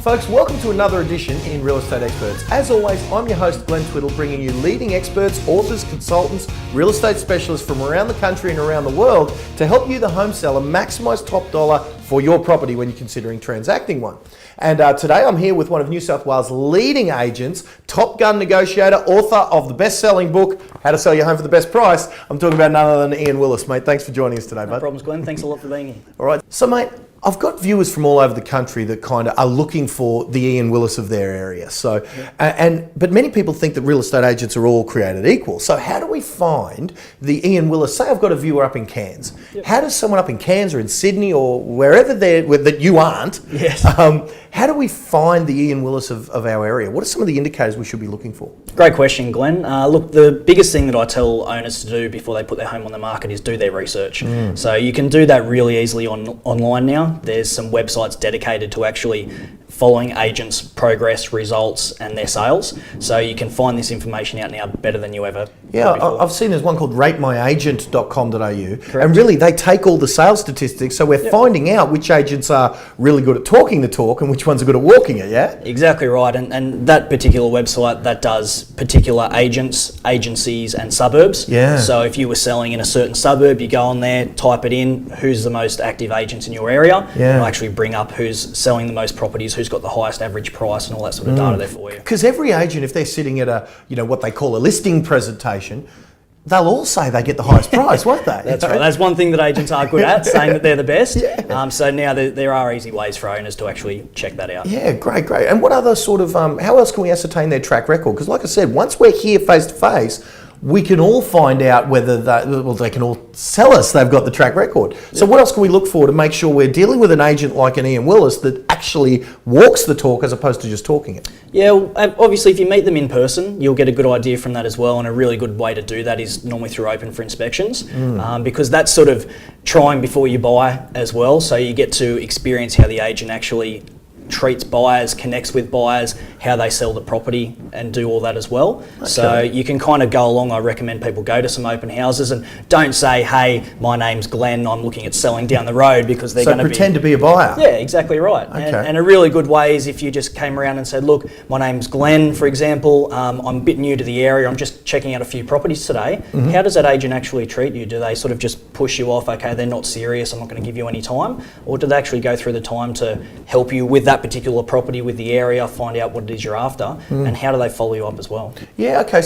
Folks, welcome to another edition in Real Estate Experts. As always, I'm your host, Glenn Twiddle, bringing you leading experts, authors, consultants, real estate specialists from around the country and around the world to help you, the home seller, maximize top dollar for your property when you're considering transacting one. And today I'm here with one of New South Wales' leading agents, Top Gun negotiator, author of the best-selling book, How to Sell Your Home for the Best Price. I'm talking about none other than Ian Willis, mate. Thanks for joining us today, bud. No problems, Glenn. Thanks a lot for being here. All right. So, mate, I've got viewers from all over the country that kind of are looking for the Ian Willis of their area. So, but many people think that real estate agents are all created equal. So how do we find the Ian Willis? Say I've got a viewer up in Cairns. Yep. How does someone up in Cairns or in Sydney or wherever that you aren't? Yes. How do we find the Ian Willis of our area? What are some of the indicators we should be looking for? Great question, Glenn. Look, the biggest thing that I tell owners to do before they put their home on the market is do their research. So you can do that really easily online now. There's some websites dedicated to actually following agents' progress, results, and their sales. So you can find this information out now better than you ever Yeah, before. I've seen there's one called ratemyagent.com.au, and really they take all the sales statistics, so we're finding out which agents are really good at talking the talk and which ones are good at walking it, yeah? Exactly right, and that particular website, that does particular agents, agencies, and suburbs. Yeah. So if you were selling in a certain suburb, you go on there, type it in, who's the most active agents in your area, Yeah. it'll actually bring up who's selling the most properties, who's got the highest average price, and all that sort of data there for you. Because every agent, if they're sitting at a, what they call a listing presentation, they'll all say they get the highest price, won't they? That's right. That's one thing that agents are good at, saying that they're the best. Yeah. So now there are easy ways for owners to actually check that out. Yeah, great. And what other sort of, how else can we ascertain their track record? Because like I said, once we're here face to face, we can all find out whether they can all sell us they've got the track record. So what else can we look for to make sure we're dealing with an agent like an Ian Willis that actually walks the talk as opposed to just talking it? Yeah, well, obviously if you meet them in person, you'll get a good idea from that as well, and a really good way to do that is normally through open for inspections, because that's sort of trying before you buy as well, so you get to experience how the agent actually treats buyers, connects with buyers, how they sell the property, and do all that as well. Okay. So you can kind of go along. I recommend people go to some open houses and don't say, hey, my name's Glenn, I'm looking at selling down the road, because they're going to pretend to be a buyer. Yeah, exactly right. Okay. And a really good way is if you just came around and said, look, my name's Glenn, for example, I'm a bit new to the area, I'm just checking out a few properties today. How does that agent actually treat you? Do they sort of just push you off, okay, they're not serious, I'm not going to give you any time? Or do they actually go through the time to help you with that particular property, with the area, find out what it is you're after, and how do they follow you up as well? Yeah, okay,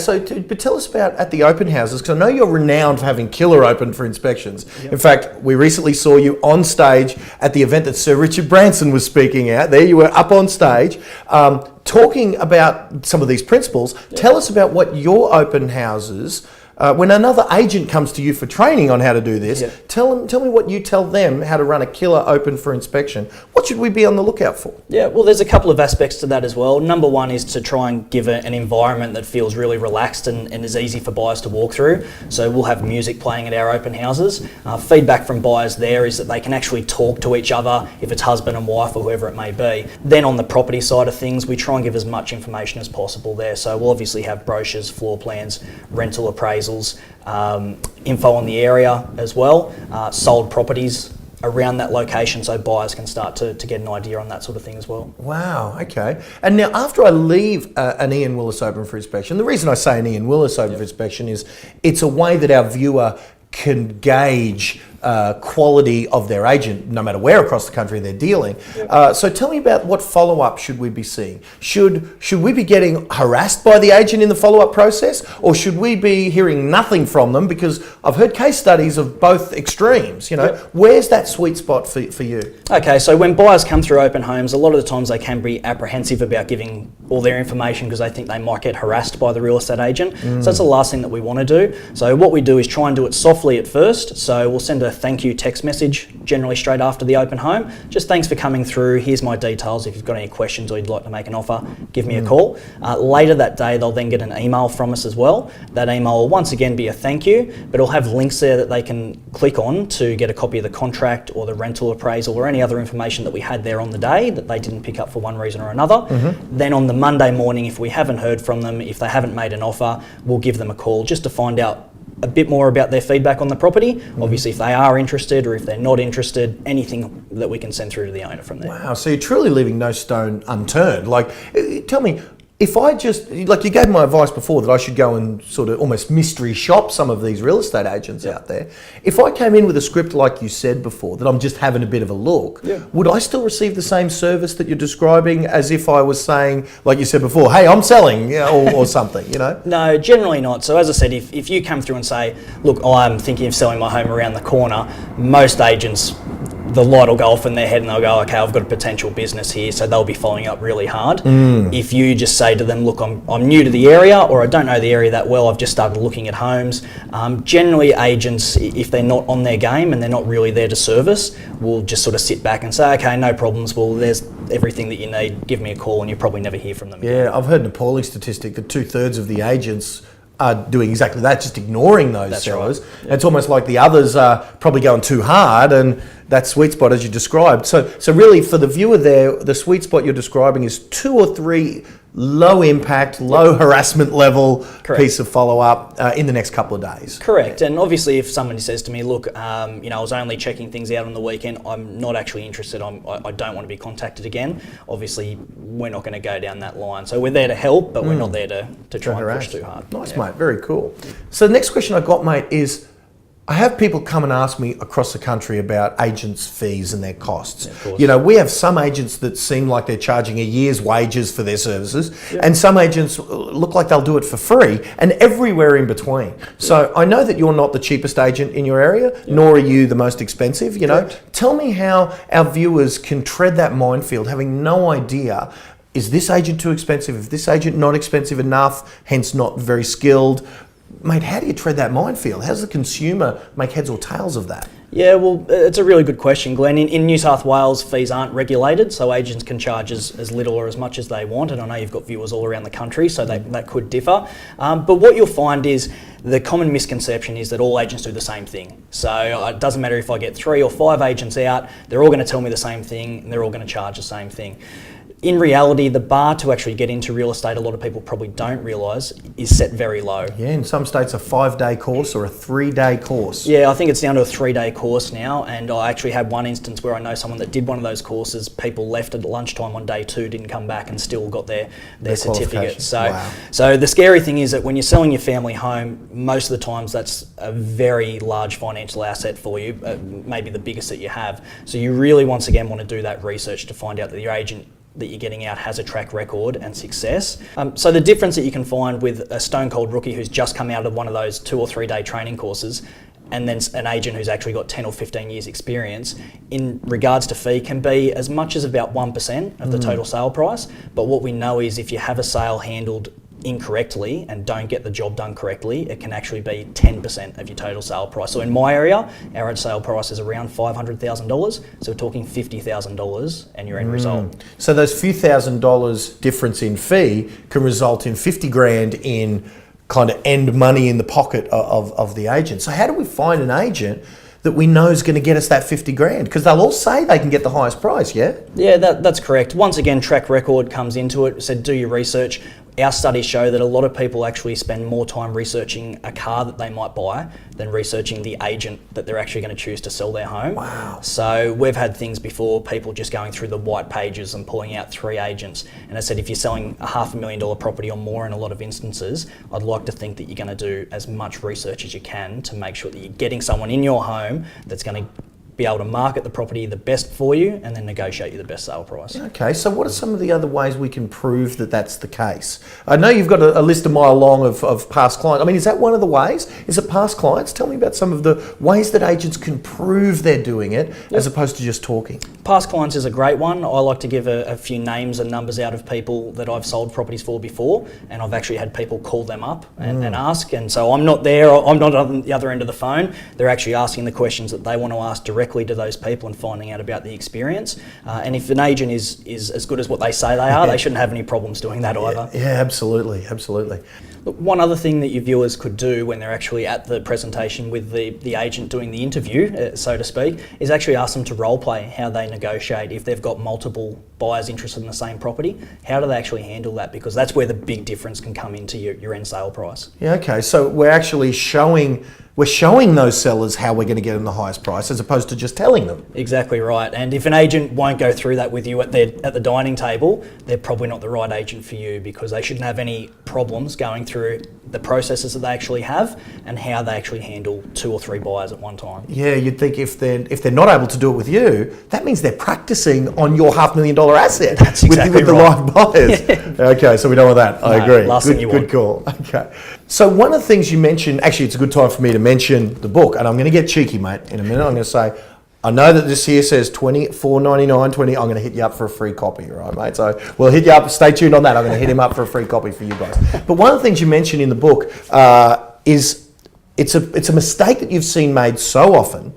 but tell us about at the open houses, because I know you're renowned for having killer open for inspections. Yep. In fact, we recently saw you on stage at the event that Sir Richard Branson was speaking at. There you were up on stage talking about some of these principles. Yep. Tell us about what your open houses, when another agent comes to you for training on how to do this, tell me what you tell them how to run a killer open for inspection. What should we be on the lookout for? Yeah, well, there's a couple of aspects to that as well. Number one is to try and give an environment that feels really relaxed and is easy for buyers to walk through. So we'll have music playing at our open houses. Feedback from buyers there is that they can actually talk to each other, if it's husband and wife or whoever it may be. Then on the property side of things, we try and give as much information as possible there. So we'll obviously have brochures, floor plans, rental appraisals, info on the area as well, sold properties around that location, so buyers can start to get an idea on that sort of thing as well. Wow, okay. And now after I leave an Ian Willis open for inspection, the reason I say an Ian Willis open for inspection is it's a way that our viewer can gauge quality of their agent, no matter where across the country they're dealing. So tell me about what follow-up should we be seeing? Should we be getting harassed by the agent in the follow-up process, or should we be hearing nothing from them? Because I've heard case studies of both extremes. Where's that sweet spot for you? Okay, so when buyers come through open homes, a lot of the times they can be apprehensive about giving all their information because they think they might get harassed by the real estate agent. So that's the last thing that we want to do. So what we do is try and do it softly at first. So we'll send a thank you text message generally straight after the open home. Just thanks for coming through. Here's my details. If you've got any questions or you'd like to make an offer, give me a call. Later that day, they'll then get an email from us as well. That email will once again be a thank you, but it'll have links there that they can click on to get a copy of the contract or the rental appraisal or any other information that we had there on the day that they didn't pick up for one reason or another. Then on the Monday morning, if we haven't heard from them, if they haven't made an offer, we'll give them a call just to find out a bit more about their feedback on the property. Obviously, if they are interested or if they're not interested, anything that we can send through to the owner from there. Wow, so you're truly leaving no stone unturned. Like, tell me, if I just, like you gave my advice before that I should go and sort of almost mystery shop some of these real estate agents out there. If I came in with a script like you said before, that I'm just having a bit of a look, would I still receive the same service that you're describing as if I was saying, like you said before, hey, I'm selling, you know, or something, you know? No, generally not. So as I said, if you come through and say, look, I'm thinking of selling my home around the corner, most agents, the light will go off in their head and they'll go, okay, I've got a potential business here, so they'll be following up really hard. If you just say to them, look, I'm new to the area, or I don't know the area that well, I've just started looking at homes. Generally agents, if they're not on their game and they're not really there to service, will just sort of sit back and say, okay, no problems, well, there's everything that you need, give me a call, and you probably never hear from them again. Yeah, I've heard an appalling statistic that 2/3 of the agents are doing exactly that, just ignoring those sellers. Right. Yeah. It's almost like the others are probably going too hard, and that sweet spot as you described. So really for the viewer there, the sweet spot you're describing is 2 or 3 low impact, low harassment level piece of follow-up in the next couple of days. Correct. And obviously if somebody says to me, look, you know, I was only checking things out on the weekend, I'm not actually interested, I don't want to be contacted again, obviously we're not going to go down that line. So we're there to help, but we're not there to try and push too hard. Nice, mate. Very cool. So the next question I got, mate, is I have people come and ask me across the country about agents' fees and their costs. Yeah, you know, we have some agents that seem like they're charging a year's wages for their services, and some agents look like they'll do it for free, and everywhere in between. So I know that you're not the cheapest agent in your area, nor are you the most expensive, you know. Tell me how our viewers can tread that minefield, having no idea, is this agent too expensive? Is this agent not expensive enough, hence not very skilled? Mate, how do you tread that minefield? How does the consumer make heads or tails of that? Yeah, well, it's a really good question, Glenn. In New South Wales, fees aren't regulated, so agents can charge as little or as much as they want, and I know you've got viewers all around the country, so that could differ. But what you'll find is the common misconception is that all agents do the same thing. So it doesn't matter if I get 3 or 5 agents out, they're all going to tell me the same thing, and they're all going to charge the same thing. In reality, the bar to actually get into real estate, a lot of people probably don't realise, is set very low. Yeah, in some states a 5-day course or a 3-day course. Yeah, I think it's down to a 3-day course now, and I actually had one instance where I know someone that did one of those courses, people left at lunchtime on day 2, didn't come back and still got their certificate. So the scary thing is that when you're selling your family home, most of the times that's a very large financial asset for you, maybe the biggest that you have. So you really once again want to do that research to find out that your agent that you're getting out has a track record and success. So the difference that you can find with a stone cold rookie who's just come out of one of those 2 or 3 day training courses, and then an agent who's actually got 10 or 15 years experience in regards to fee can be as much as about 1% of the total sale price. But what we know is if you have a sale handled incorrectly and don't get the job done correctly, it can actually be 10% of your total sale price. So in my area, our average sale price is around $500,000. So we're talking $50,000 and your end result. So those few $1,000s difference in fee can result in 50 grand in kind of end money in the pocket of the agent. So how do we find an agent that we know is going to get us that 50 grand? Because they'll all say they can get the highest price, yeah? Yeah, that's correct. Once again, track record comes into it. So do your research. Our studies show that a lot of people actually spend more time researching a car that they might buy than researching the agent that they're actually going to choose to sell their home. Wow. So we've had things before, people just going through the white pages and pulling out 3 agents. And I said, if you're selling a $500,000 property or more in a lot of instances, I'd like to think that you're going to do as much research as you can to make sure that you're getting someone in your home that's going to be able to market the property the best for you and then negotiate you the best sale price. Okay, so what are some of the other ways we can prove that that's the case? I know you've got a list a mile long of past clients. I mean, is that one of the ways? Is it past clients? Tell me about some of the ways that agents can prove they're doing it as opposed to just talking. Past clients is a great one. I like to give a few names and numbers out of people that I've sold properties for before, and I've actually had people call them up and ask, and so I'm not there, I'm not on the other end of the phone. They're actually asking the questions that they want to ask directly to those people and finding out about the experience. And if an agent is as good as what they say they are, they shouldn't have any problems doing that either. Yeah, absolutely. Look, one other thing that your viewers could do when they're actually at the presentation with the agent doing the interview, so to speak, is actually ask them to role play how they negotiate if they've got multiple buyers interested in the same property. How do they actually handle that? Because that's where the big difference can come into your end sale price. Yeah, okay. So we're actually showing those sellers how we're going to get them the highest price as opposed to just telling them. Exactly right. And if an agent won't go through that with you at the dining table, they're probably not the right agent for you, because they shouldn't have any problems going through the processes that they actually have and how they actually handle 2 or 3 buyers at one time. Yeah, you'd think if they're not able to do it with you, that means they're practicing on your $500,000 asset. That's exactly with the right buyers. Okay, so we don't want that. I agree. Last thing you want. Good call. Okay. So one of the things you mentioned, actually it's a good time for me to mention the book, and I'm going to get cheeky, mate, in a minute. I'm going to say, I know that this here says $24.99. I'm going to hit you up for a free copy, right, mate? So we'll hit you up. Stay tuned on that. I'm going to hit him up for a free copy for you guys. But one of the things you mentioned in the book is it's a mistake that you've seen made so often,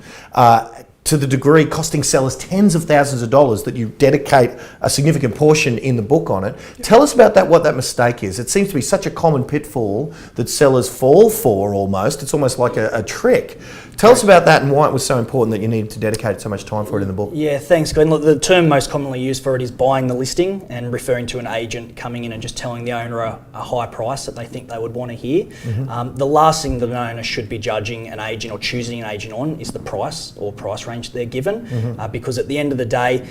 to the degree costing sellers tens of thousands of dollars, that you dedicate a significant portion in the book on it. Tell us about that, what that mistake is. It seems to be such a common pitfall that sellers fall for almost. It's almost like a trick. Tell us about that and why it was so important that you needed to dedicate so much time for it in the book. Yeah, thanks, Glenn. Look, the term most commonly used for it is buying the listing, and referring to an agent coming in and just telling the owner a high price that they think they would want to hear. Mm-hmm. The last thing that an owner should be judging an agent or choosing an agent on is the price or price range they're given, because at the end of the day,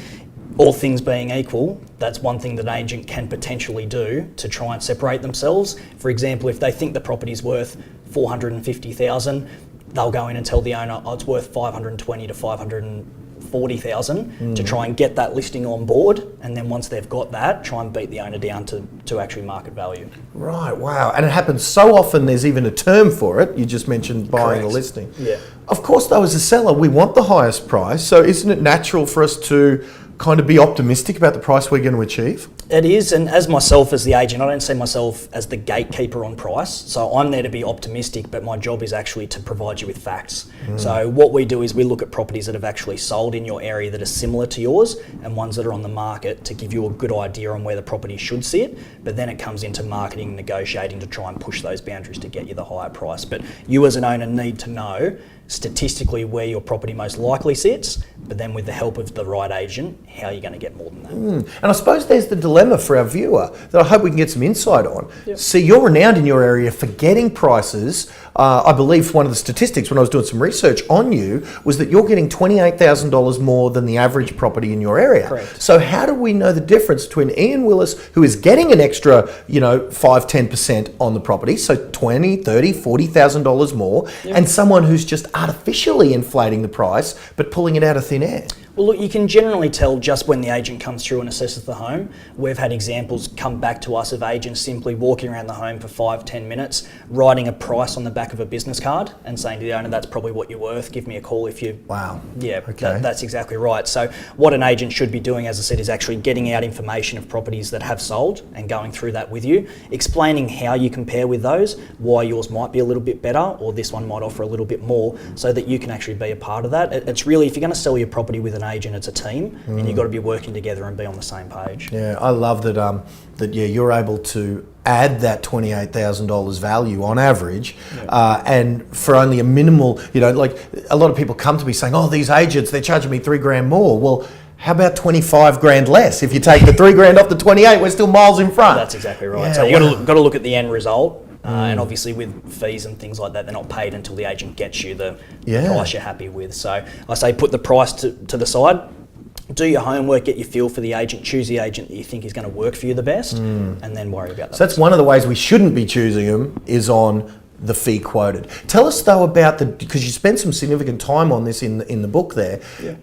all things being equal, that's one thing that an agent can potentially do to try and separate themselves. For example, if they think the property's worth $450,000, they'll go in and tell the owner, it's worth $520,000 to $540,000 to try and get that listing on board. And then once they've got that, try and beat the owner down to actually market value. Right, wow. And it happens so often, there's even a term for it. You just mentioned buying a listing. Yeah. Of course, though, as a seller, we want the highest price. So isn't it natural for us to kind of be optimistic about the price we're going to achieve? It is, and as myself as the agent, I don't see myself as the gatekeeper on price. So I'm there to be optimistic, but my job is actually to provide you with facts. So what we do is we look at properties that have actually sold in your area that are similar to yours, and ones that are on the market, to give you a good idea on where the property should sit. But then it comes into marketing and negotiating to try and push those boundaries to get you the higher price. But you as an owner need to know statistically where your property most likely sits, but then with the help of the right agent, how you're going to get more than that. And I suppose there's the dilemma for our viewer that I hope we can get some insight on. Yep. See, you're renowned in your area for getting prices. I believe one of the statistics when I was doing some research on you was that you're getting $28,000 more than the average property in your area. Correct. So how do we know the difference between Ian Willis, who is getting an extra, 5-10% on the property, so $20,000, $30,000, $40,000 more, and someone who's just artificially inflating the price but pulling it out of thin air? Well, look, you can generally tell just when the agent comes through and assesses the home. We've had examples come back to us of agents simply walking around the home for 5-10 minutes, writing a price on the back of a business card and saying to the owner, that's probably what you're worth, give me a call if you... Wow. Yeah, okay. That's exactly right. So what an agent should be doing, as I said, is actually getting out information of properties that have sold and going through that with you, explaining how you compare with those, why yours might be a little bit better or this one might offer a little bit more, so that you can actually be a part of that. It's really, if you're going to sell your property with an agent, it's a team, and you've got to be working together and be on the same page. Yeah, I love that. You're able to add that $28,000 value on average, and for only a minimal. Like a lot of people come to me saying, "Oh, these agents, they're charging me $3,000 more." Well, how about $25,000 less? If you take the $3,000 off the 28, we're still miles in front. That's exactly right. Yeah, So you've got to look at the end result. And obviously with fees and things like that, they're not paid until the agent gets you the price you're happy with. So I say put the price to the side, do your homework, get your feel for the agent, choose the agent that you think is going to work for you the best, and then worry about that. So that's one of the ways we shouldn't be choosing them, is on the fee quoted. Tell us though about because you spent some significant time on this in the book there,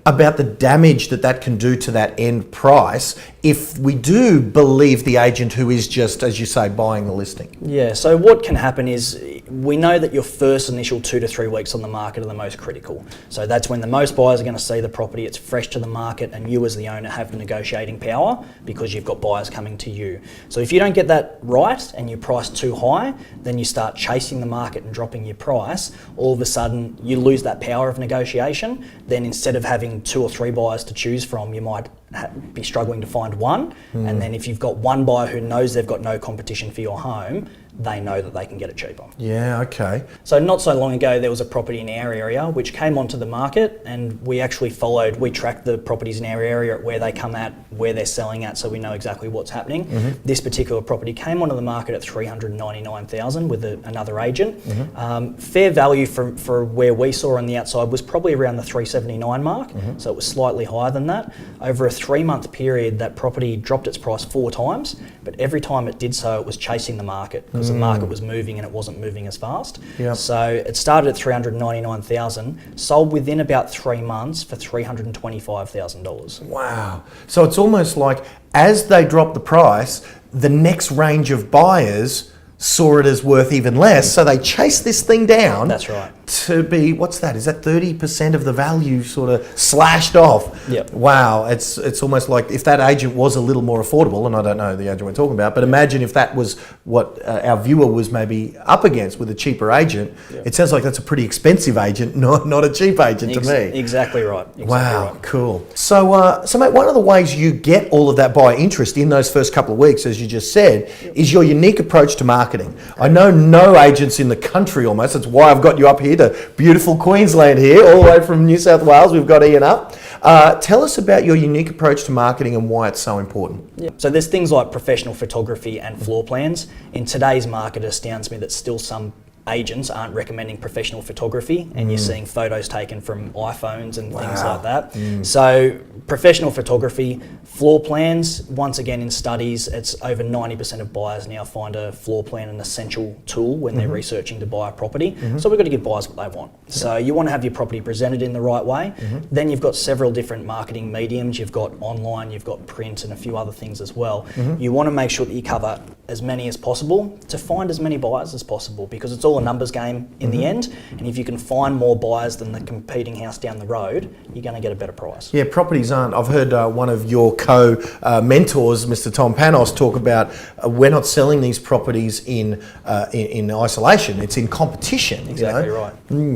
about the damage that can do to that end price if we do believe the agent who is just, as you say, buying the listing. Yeah, so what can happen is we know that your first initial 2 to 3 weeks on the market are the most critical. So that's when the most buyers are going to see the property, it's fresh to the market, and you as the owner have the negotiating power because you've got buyers coming to you. So if you don't get that right and you price too high, then you start chasing the market and dropping your price. All of a sudden you lose that power of negotiation. Then instead of having 2 or 3 buyers to choose from, you might be struggling to find one. And then if you've got one buyer who knows they've got no competition for your home, they know that they can get it cheaper. Yeah, okay. So not so long ago, there was a property in our area which came onto the market, and we tracked the properties in our area at where they come at, where they're selling at, so we know exactly what's happening. This particular property came onto the market at $399,000 with another agent. Fair value for where we saw on the outside was probably around the $379 mark, so it was slightly higher than that. Over a 3-month period, that property dropped its price 4 times, but every time it did so, it was chasing the market because the market was moving and it wasn't moving as fast. Yep. So it started at $399,000, sold within about 3 months for $325,000. Wow. So it's almost like as they drop the price, the next range of buyers saw it as worth even less, so they chased this thing down. That's right. To be, what's that? Is that 30% of the value sort of slashed off? Yep. Wow, it's almost like if that agent was a little more affordable, and I don't know the agent we're talking about, but imagine if that was what our viewer was maybe up against with a cheaper agent. Yep. It sounds like that's a pretty expensive agent, not a cheap agent to me. Exactly right. Wow, cool. So, mate, one of the ways you get all of that buyer interest in those first couple of weeks, as you just said, is your unique approach to marketing. I know no agents in the country almost. That's why I've got you up here to beautiful Queensland here, all the way from New South Wales. We've got Ian up. Tell us about your unique approach to marketing and why it's so important. So there's things like professional photography and floor plans. In today's market, it astounds me that still some agents aren't recommending professional photography, and you're seeing photos taken from iPhones and things like that. So professional photography, floor plans, once again in studies, it's over 90% of buyers now find a floor plan an essential tool when they're researching to buy a property. So we've got to give buyers what they want. So you want to have your property presented in the right way. Then you've got several different marketing mediums. You've got online, you've got print, and a few other things as well. You want to make sure that you cover as many as possible to find as many buyers as possible, because it's all a numbers game in the end, and if you can find more buyers than the competing house down the road, you're going to get a better price. Yeah, properties aren't. I've heard one of your co-mentors, Mr. Tom Panos, talk about we're not selling these properties in isolation. It's in competition. Exactly right.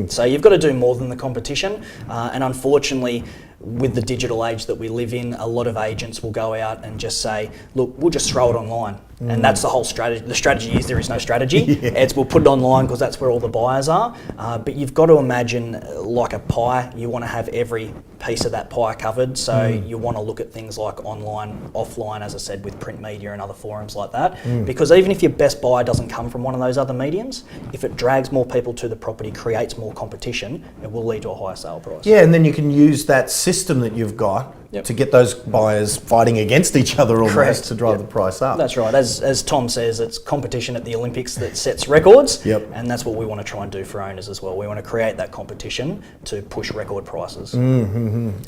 So you've got to do more than the competition, and unfortunately, with the digital age that we live in, a lot of agents will go out and just say, look, we'll just throw it online. And that's the whole strategy. The strategy is there is no strategy. It's we'll put it online because that's where all the buyers are. But you've got to imagine like a pie, you want to have every piece of that pie covered. So you want to look at things like online, offline, as I said, with print media and other forums like that. Because even if your best buyer doesn't come from one of those other mediums, if it drags more people to the property, creates more competition, it will lead to a higher sale price. Yeah, and then you can use that system that you've got to get those buyers fighting against each other almost to drive the price up. That's right. As Tom says, it's competition at the Olympics that sets records, and that's what we want to try and do for owners as well. We want to create that competition to push record prices.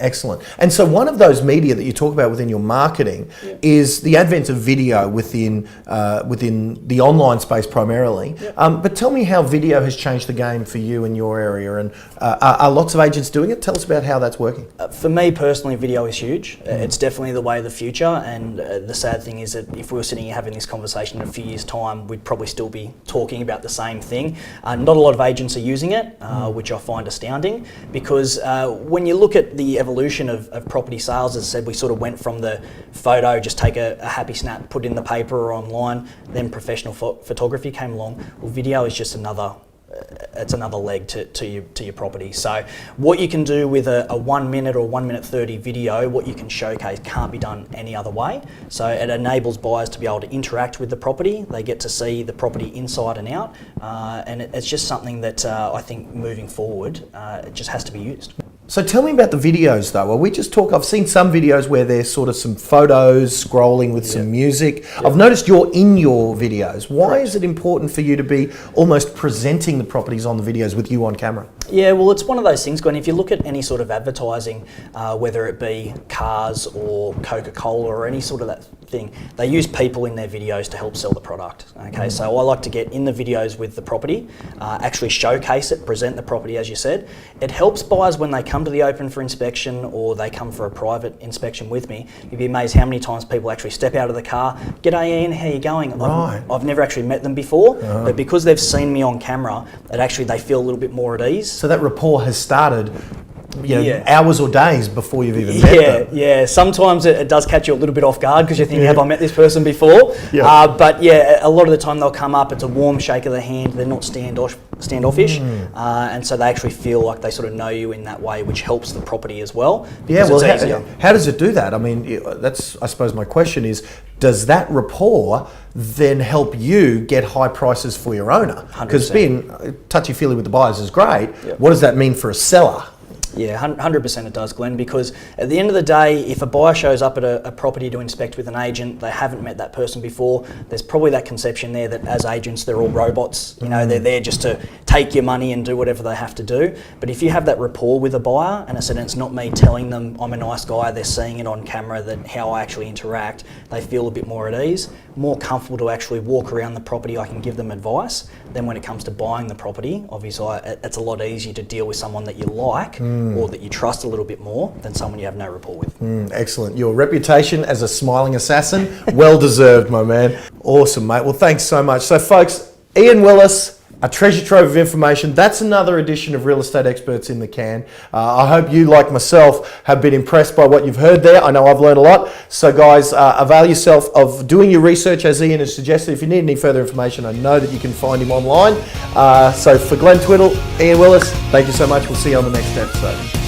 Excellent. And so one of those media that you talk about within your marketing is the advent of video within the online space primarily. But tell me how video has changed the game for you in your area, and are lots of agents doing it? Tell us about how that's working. For me personally, video is huge. It's definitely the way of the future, and the sad thing is that if we were sitting here having this conversation in a few years' time, we'd probably still be talking about the same thing. Not a lot of agents are using it, which I find astounding, because when you look at the evolution of property sales, as I said, we sort of went from the photo, just take a happy snap, put it in the paper or online, then professional photography came along. Well, video is just another leg to your property. So what you can do with a 1 minute or 1 minute 30 video, what you can showcase can't be done any other way. So it enables buyers to be able to interact with the property. They get to see the property inside and out, and it's just something that I think moving forward, it just has to be used. So tell me about the videos though. I've seen some videos where there's sort of some photos scrolling with some music. I've noticed you're in your videos. Why is it important for you to be almost presenting the properties on the videos with you on camera? Yeah, well, it's one of those things, Glenn. If you look at any sort of advertising, whether it be cars or Coca-Cola or any sort of that thing, they use people in their videos to help sell the product. Okay, so I like to get in the videos with the property, actually showcase it, present the property as you said. It helps buyers when they come to the open for inspection or they come for a private inspection with me. You'd be amazed how many times people actually step out of the car, "G'day Ian, how you going?" I've never actually met them before, but because they've seen me on camera, they feel a little bit more at ease. So that rapport has started hours or days before you've even met them. Yeah. Sometimes it does catch you a little bit off guard because you think, have I met this person before? Yeah. But a lot of the time they'll come up, it's a warm shake of the hand, they're not standoffish, and so they actually feel like they sort of know you in that way, which helps the property as well. Yeah, well, how does it do that? I mean, that's, I suppose my question is, does that rapport then help you get high prices for your owner? Because being touchy-feely with the buyers is great. Yep. What does that mean for a seller? Yeah, 100% it does, Glenn, because at the end of the day, if a buyer shows up at a property to inspect with an agent, they haven't met that person before, there's probably that conception there that as agents, they're all robots. They're there just to take your money and do whatever they have to do. But if you have that rapport with a buyer, and it's not me telling them I'm a nice guy, they're seeing it on camera, that how I actually interact, they feel a bit more at ease, more comfortable to actually walk around the property, I can give them advice. Then when it comes to buying the property, obviously it's a lot easier to deal with someone that you like or that you trust a little bit more than someone you have no rapport with. Excellent. Your reputation as a smiling assassin, well deserved, my man. Awesome, mate. Well, thanks so much. So, folks, Ian Willis, a treasure trove of information. That's another edition of Real Estate Experts in the Can. I hope you, like myself, have been impressed by what you've heard there. I know I've learned a lot. So guys, avail yourself of doing your research as Ian has suggested. If you need any further information, I know that you can find him online. So for Glenn Twiddle, Ian Willis, thank you so much. We'll see you on the next episode.